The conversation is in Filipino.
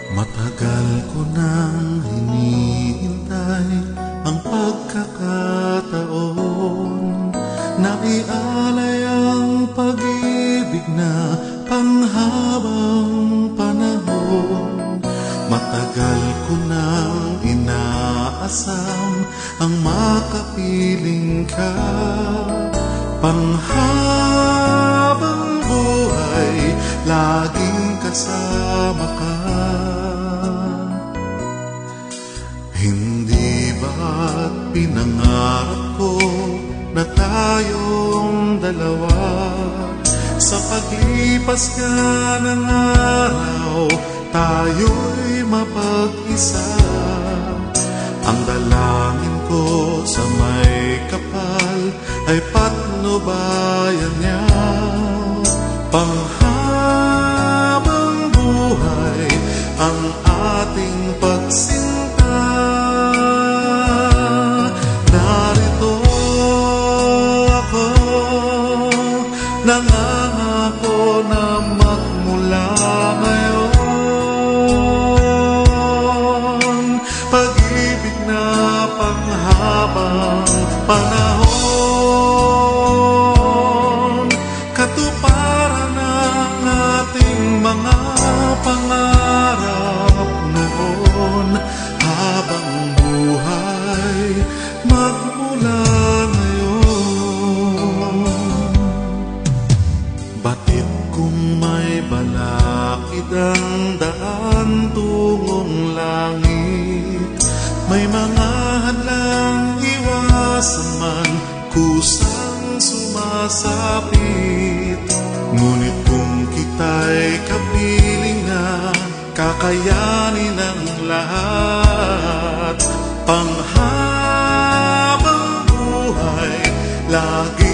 Matagal ko nang hinihintay ang pagkakataon na ialay ang pag-ibig na panghabang panahon. Matagal ko nang inaasam ang makapiling ka, panghabang buhay, laging kasama ka. Hindi ba't pinangarap ko na tayong dalawa, sa paglipas nga ng araw tayo'y mapag-isa? Ang dalangin ko sa may kapal ay patnubayan niya, panghabang buhay ang ating pagsinta. Narito ako, nangangako na magmula ngayon, pag-ibig na panghabang panahon, katuparan ng ating mga pangarap noon, habang buhay magmula ngayon. Batid kung may balakid ang daan tungong langit, may mga hadlang iwasan man, kusang sumasapit. Ngunit kung kita'y kapiling na, kakayanin ang lahat, panghabang buhay, lagi